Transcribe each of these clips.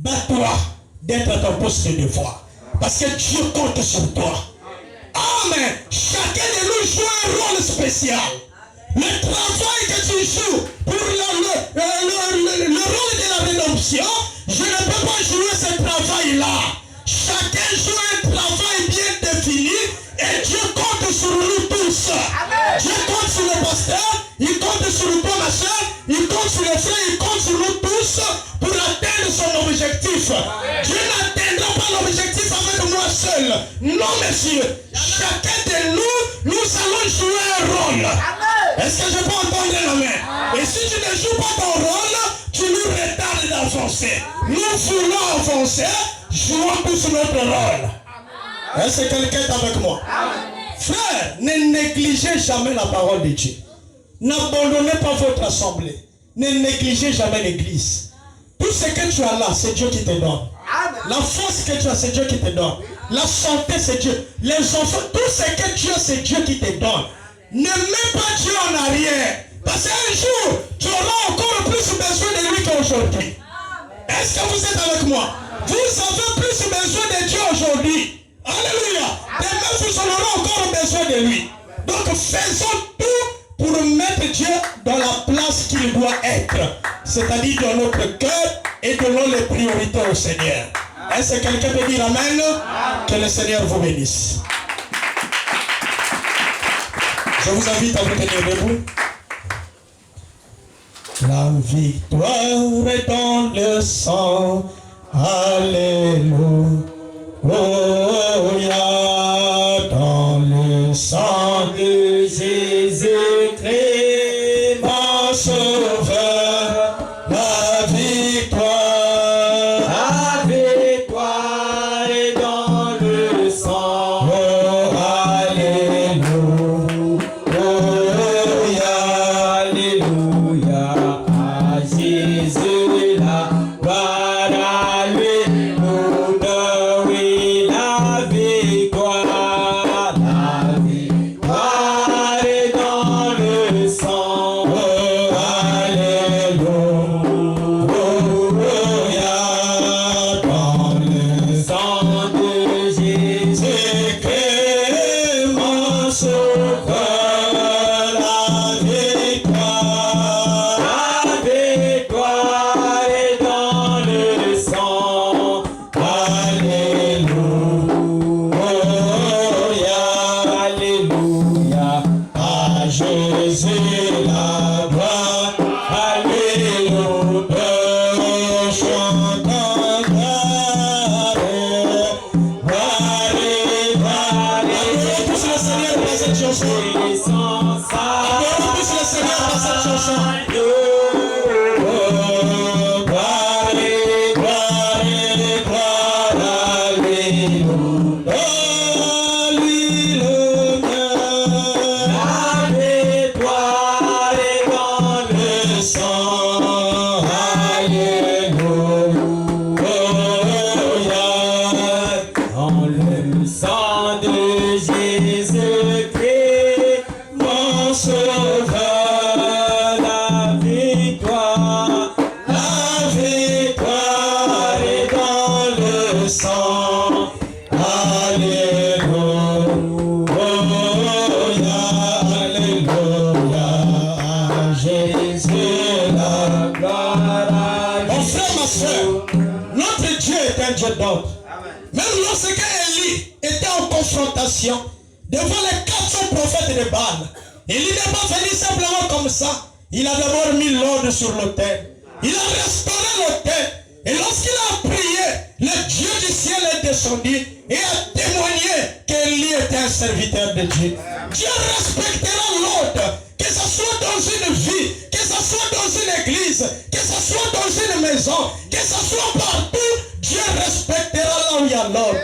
bats-toi d'être à ton poste de devoir. Parce que Dieu compte sur toi. Amen. Chacun de nous joue un rôle spécial. Le travail que tu joues pour le rôle de la rédemption, je ne peux pas jouer ce travail-là. Chacun joue un travail bien défini et Dieu compte sur nous tous. Amen. Dieu compte sur le pasteur, il compte sur toi ma soeur, il compte sur les frères, il compte sur nous tous pour atteindre son objectif. Amen. Dieu n'atteindra pas l'objectif avec moi seul. Non monsieur, chacun de nous, nous allons jouer un rôle. Amen. Est-ce que je peux entendre la main? Et si tu ne joues pas ton rôle, tu nous retardes d'avancer. Nous voulons avancer, jouons tous notre rôle. Est-ce que quelqu'un est avec moi? Frère, ne négligez jamais la parole de Dieu. N'abandonnez pas votre assemblée. Ne négligez jamais l'église. Tout ce que tu as là, c'est Dieu qui te donne. La force que tu as, c'est Dieu qui te donne. La santé, c'est Dieu. Les enfants, tout ce que tu as, c'est Dieu qui te donne. Ne mets pas Dieu en arrière. Parce qu'un jour, tu auras encore plus besoin de lui qu'aujourd'hui. Est-ce que vous êtes avec moi? Vous avez plus besoin de Dieu aujourd'hui. Alléluia. Demain, vous en aurez encore besoin de lui. Donc, faisons tout pour mettre Dieu dans la place qu'il doit être. C'est-à-dire dans notre cœur et donnons les priorités au Seigneur. Est-ce que quelqu'un peut dire Amen? Que le Seigneur vous bénisse. Je vous invite à vous tenir debout. La victoire est dans le sang. Alléluia. Dans le sang de Jésus-Christ, mon sauveur. La victoire est dans le sang. Oh, alléluia. Alléluia, à Jésus la gloire à lui, nous donner la victoire. La victoire est dans le sang. Oh, alléluia, dans le sang de Jésus-Christ, mon sauveur. Même lorsque Élie était en confrontation devant les 400 prophètes de Baal, Élie n'est pas venu simplement comme ça. Il a d'abord mis l'ordre sur l'autel. Il a restauré l'autel. Et lorsqu'il a prié, le Dieu du ciel est descendu et a témoigné qu'Élie était un serviteur de Dieu. Dieu respectera l'ordre, que ce soit dans une vie, que ce soit dans une église, que ce soit dans une maison, que ce soit partout. Dieu respectera là où il y a l'ordre.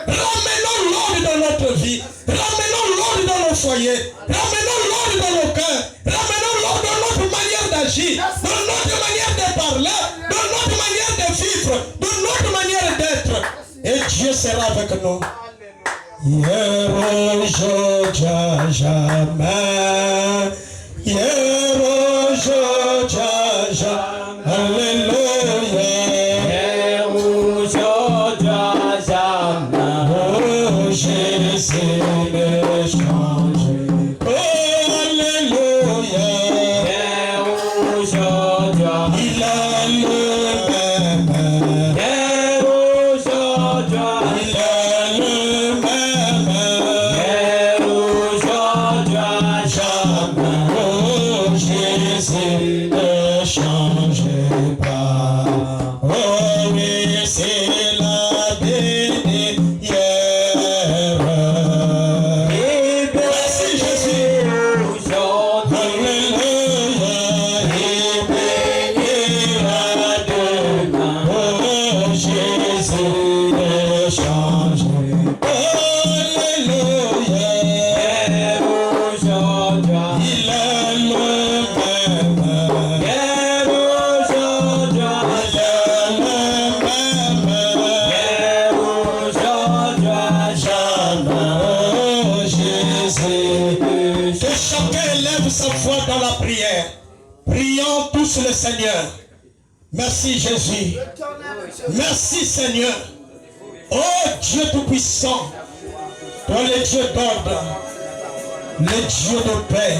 Ramenons l'ordre dans notre vie. Ramenons l'ordre dans nos foyers. Ramenons l'ordre dans nos cœurs. Ramenons l'ordre dans notre manière d'agir, dans notre manière de parler, dans notre manière de vivre, dans notre manière d'être. Et Dieu sera avec nous. Alléluia. Le Seigneur. Merci Jésus. Merci Seigneur. Oh Dieu Tout-Puissant, toi le Dieu d'ordre, le Dieu de paix,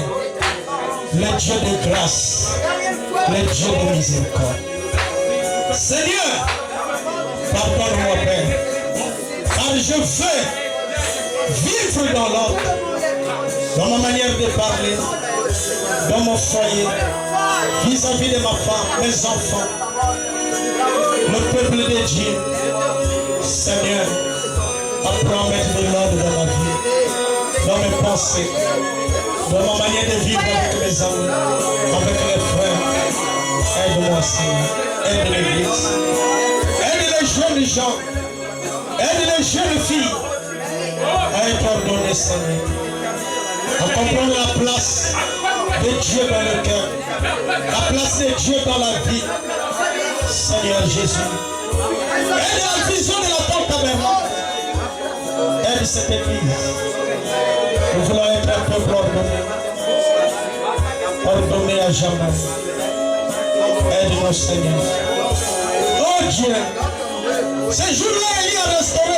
le Dieu de grâce, le Dieu de miséricorde. Seigneur, pardonne-moi Père, car je veux vivre dans l'ordre, dans ma manière de parler, dans mon foyer, vis-à-vis de ma femme, mes enfants, le peuple de Dieu. Seigneur, apprends à mettre de l'ordre dans ma vie, dans mes pensées, dans ma manière de vivre avec mes amis, avec les frères. Aide-moi Seigneur, aide l'église, aide les jeunes gens, aide les jeunes filles à être ordonnés Seigneur, à comprendre la place de Dieu dans le cœur, la place de Dieu dans la vie. Seigneur Jésus, aide la vision de la porte tabernacle, aide cette église. Nous voulons être un peuple ordonné à jamais. Aide-nous Seigneur. Oh Dieu, ce jour-là, il a restauré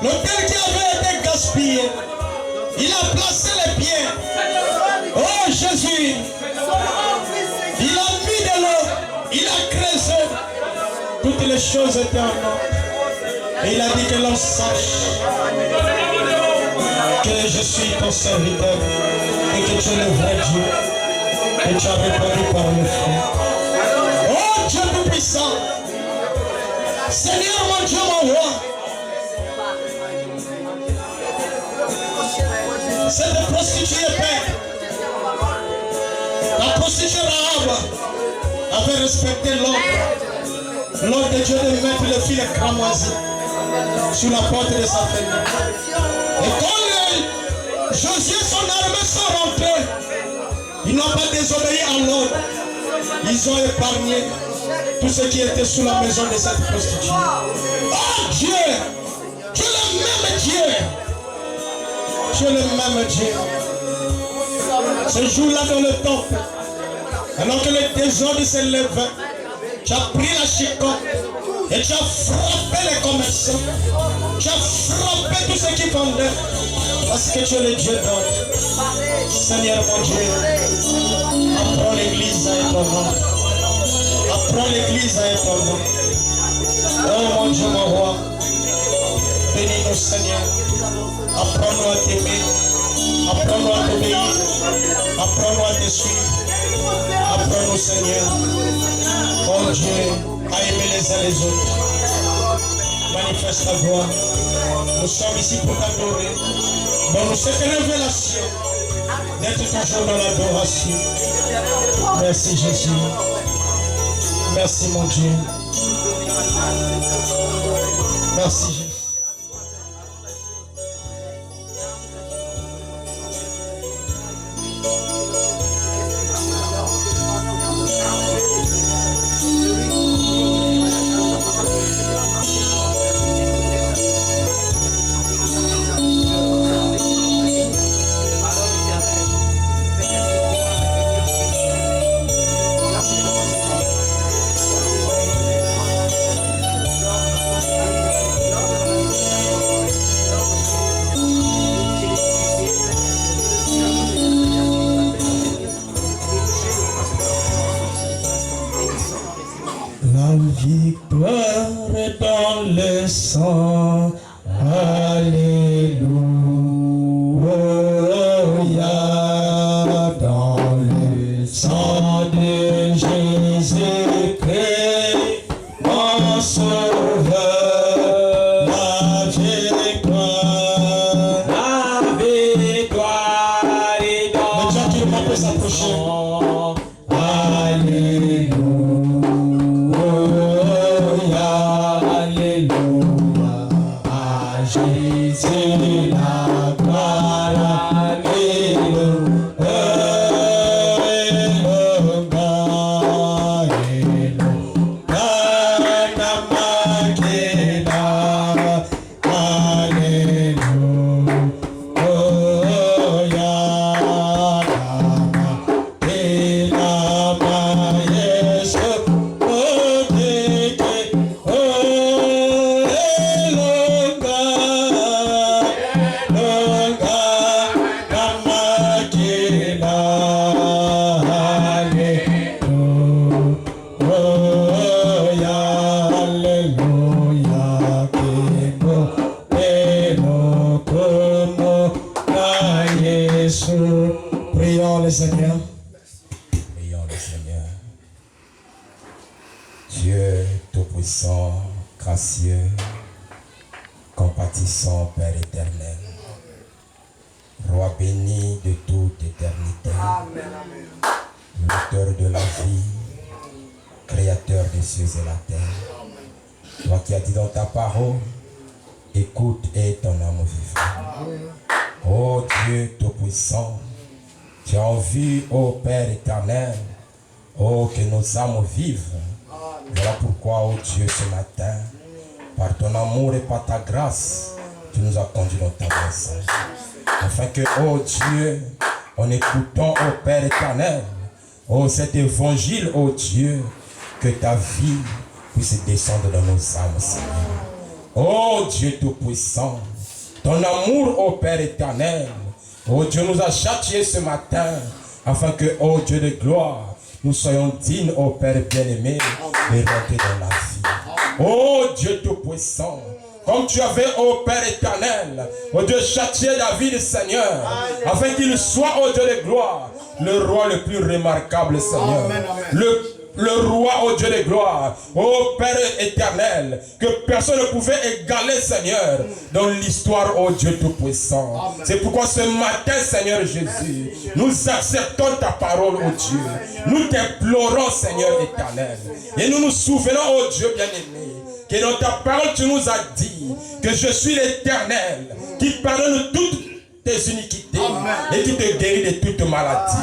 l'autel qui avait été gaspillé. Il a placé les pieds. Oh Jésus, il a mis de l'eau, il a creusé. Toutes les choses étaient en ordre. Et il a dit que l'on sache que je suis ton serviteur et que tu es le vrai Dieu. Et tu as répondu par le feu. Oh Dieu Tout-Puissant, Seigneur mon Dieu, mon roi, cette prostituée Père, la prostituée Rahab avait respecté l'ordre de Dieu de mettre le fil cramoisi sur la porte de sa famille. Et quand Josué et son armée sont rentrés, ils n'ont pas désobéi à l'ordre. Ils ont épargné tout ce qui était sous la maison de cette prostituée. Oh Dieu, tu es le même Dieu. Tu es le même Dieu. Ce jour-là dans le temple, alors que le désordre s'est levé, tu as pris la chicotte et tu as frappé les commerçants. Tu as frappé tous ceux qui vendaient. Parce que tu es le Dieu d'ordre. Seigneur mon Dieu, apprends l'église à être nom. Apprends l'église à être nom. Oh mon Dieu, mon roi, bénis-nous Seigneur. Apprends-nous à t'aimer. Apprends-nous à t'obéir. Apprends-nous à te suivre. Apprends-nous Seigneur. Oh Dieu, à aimer les uns les autres. Manifeste ta gloire. Nous sommes ici pour t'adorer. Donne-nous cette révélation d'être toujours dans l'adoration. Merci Jésus. Merci mon Dieu. Merci Jésus. le sang. Alléluia, dans le sang de Jésus-Christ, mon sauveur, la victoire est dans le sang. Alléluia, alléluia, à Jésus la gloire, alléluia, Prions le Seigneur. Prions le Seigneur. Dieu Tout-Puissant, gracieux, compatissant, Père éternel, Roi béni de toute éternité, l'auteur de la vie, créateur des cieux et la terre, toi qui as dit dans ta parole, écoute et ton âme vivant. Ô Dieu Tout-Puissant, tu as envie, ô Père éternel, ô que nos âmes vivent. Voilà pourquoi, ô Dieu, ce matin, par ton amour et par ta grâce, tu nous as conduits dans ta message. Afin que, ô Dieu, en écoutant, ô Père éternel, ô cet évangile, ô Dieu, que ta vie puisse descendre dans nos âmes, Seigneur. Ô Dieu Tout-Puissant, ton amour, ô Père éternel, ô Dieu nous a châtiés ce matin, afin que, ô Dieu de gloire, nous soyons dignes, ô Père bien-aimé, de rentrer dans la vie. Ô Dieu Tout-Puissant, comme tu avais, ô Père éternel, ô Dieu châtié David, Seigneur, afin qu'il soit, ô Dieu de gloire, le roi le plus remarquable, Seigneur. Le roi, ô Dieu de gloire, ô Père éternel, que personne ne pouvait égaler, Seigneur, dans l'histoire, ô Dieu Tout-Puissant. C'est pourquoi ce matin, Seigneur Jésus, nous acceptons ta parole, ô Dieu. Nous t'implorons, Seigneur éternel. Et nous nous souvenons, ô Dieu bien-aimé, que dans ta parole, tu nous as dit que je suis l'Éternel, qui pardonne toutes tes iniquités et qui te guérit de toute maladie.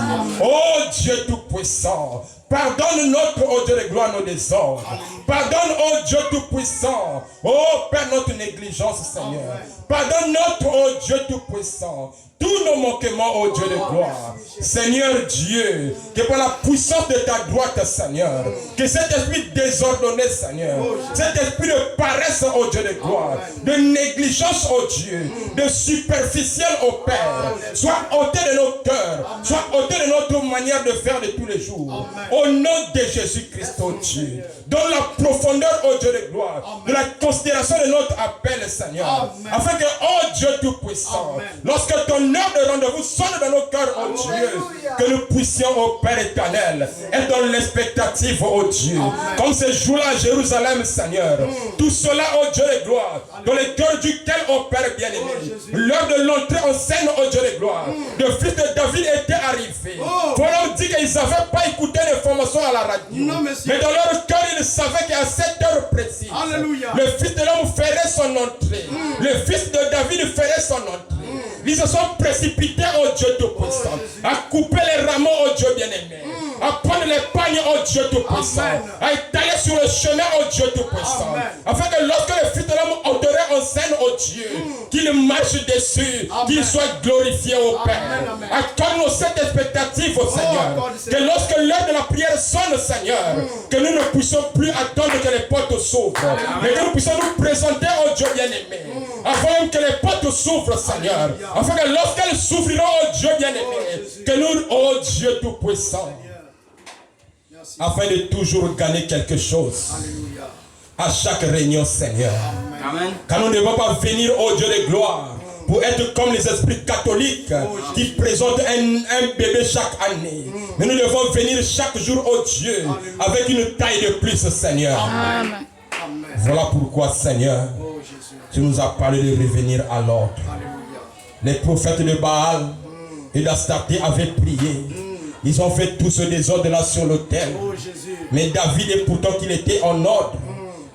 Oh Dieu Tout-Puissant, pardonne notre, ô Dieu de gloire, nos désordres. Pardonne, ô Dieu Tout-Puissant, ô Père, notre négligence, Seigneur. Pardonne notre, ô Dieu Tout-Puissant, tous nos manquements, ô Dieu de gloire. Seigneur Dieu, que par la puissance de ta droite, Seigneur, que cet esprit désordonné, Seigneur, cet esprit de paresse, ô Dieu de gloire, de négligence, ô Dieu, de superficiel, ô Père, soit ôté de nos cœurs, soit ôté de notre manière de faire de tous les jours. Au nom de Jésus-Christ, ô Dieu, dans la profondeur, ô Dieu de gloire, de la considération de notre appel, Seigneur, afin que, ô Dieu Tout-Puissant, lorsque ton heure de rendez-vous sonne dans nos cœurs, ô Dieu, que nous puissions, ô Père éternel, être dans l'expectative, ô Dieu, comme ce jour-là à Jérusalem, Seigneur, tout cela, ô Dieu de gloire, dans le cœur duquel, ô Père bien-aimé, l'heure de l'entrée en scène, ô Dieu de gloire, le fils de David était arrivé. Voilà, on dit qu'ils n'avaient pas écouté l'information à la radio, mais dans leur cœur, ils savaient qu'à cette heure précise, le fils de l'homme ferait son entrée, le fils de David ferait son entrée. Ils se sont précipités, ô Dieu Tout-Puissant, à couper les rameaux, ô Dieu bien-aimé, à prendre les pagnes, ô Dieu Tout-Puissant, à étaler sur le chemin, ô Dieu Tout-Puissant, afin que lorsque le fils de l'homme entrerait en scène, ô Dieu, qu'il marche dessus, qu'il soit glorifié, ô Père. Accorde-nous cette expectative, ô Seigneur, que lorsque l'heure de la prière sonne, Seigneur, que nous ne puissions plus attendre que les portes s'ouvrent, mais que nous puissions nous présenter, ô Dieu bien-aimé, afin que les portes s'ouvrent, Seigneur, afin que lorsqu'elles s'ouvriront, ô Dieu bien-aimé, que nous, ô Dieu Tout-Puissant, afin de toujours gagner quelque chose, à chaque réunion, Seigneur. Amen. Car nous ne devons pas venir, ô Dieu de gloire, pour être comme les esprits catholiques qui présentent un bébé chaque année. Mais nous devons venir chaque jour, ô Dieu, avec une taille de plus, Seigneur. Amen. Voilà pourquoi, Seigneur, tu nous as parlé de revenir à l'ordre. Les prophètes de Baal et d'Astarté avaient prié. Ils ont fait tout ce désordre-là sur l'autel. Mais David, pourtant qu'il était en ordre,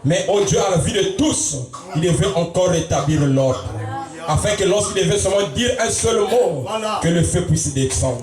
mais oh Dieu, à la vue de tous, il devait encore rétablir l'ordre. Afin que lorsqu'il devait seulement dire un seul mot, que le feu puisse descendre.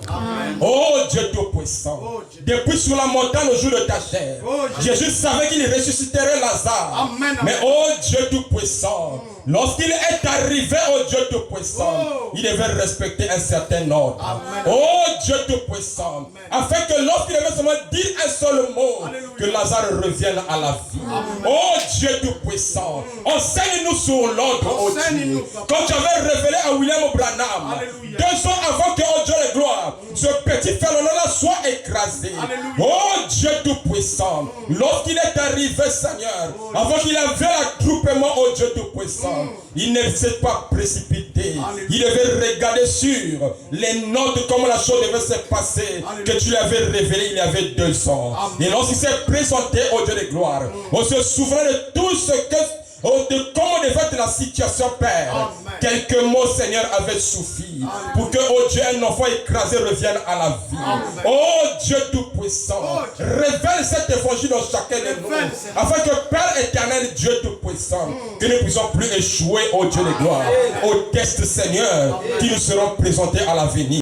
Oh Dieu Tout-Puissant, depuis sur la montagne au jour de ta chair, Jésus savait qu'il ressusciterait Lazare. Mais oh Dieu Tout-Puissant, lorsqu'il est arrivé au Dieu Tout-Puissant, il devait respecter un certain ordre. Oh Dieu Tout-Puissant, afin que lorsqu'il devait seulement dire un seul mot, que Lazare revienne à la vie. Oh Dieu Tout-Puissant, enseigne-nous sur l'ordre, oh Dieu. Quand tu avais révélé à William Branham, 2 ans avant que, oh Dieu de gloire, ce petit félon-là soit écrasé. Oh Dieu Tout-Puissant, lorsqu'il est arrivé, Seigneur, avant qu'il avait l'attroupement, oh Dieu Tout-Puissant, il ne s'est pas précipité. Il devait regarder sur les notes, comment la chose devait se passer, que tu lui avais révélé il y avait 2 ans. Et lorsqu'il s'est présenté, oh Dieu de gloire, on se souvient de tout ce que de comment devait être la situation, Père. Amen. Quelques mots, Seigneur, avaient suffi pour que, oh Dieu, un enfant écrasé revienne à la vie. Amen. Oh Dieu Tout-Puissant, révèle cet évangile dans chacun de nous, afin que, Père éternel, Dieu Tout-Puissant, que nous ne puissions plus échouer, oh Dieu de gloire, au test, Seigneur, qui nous seront présentés à l'avenir.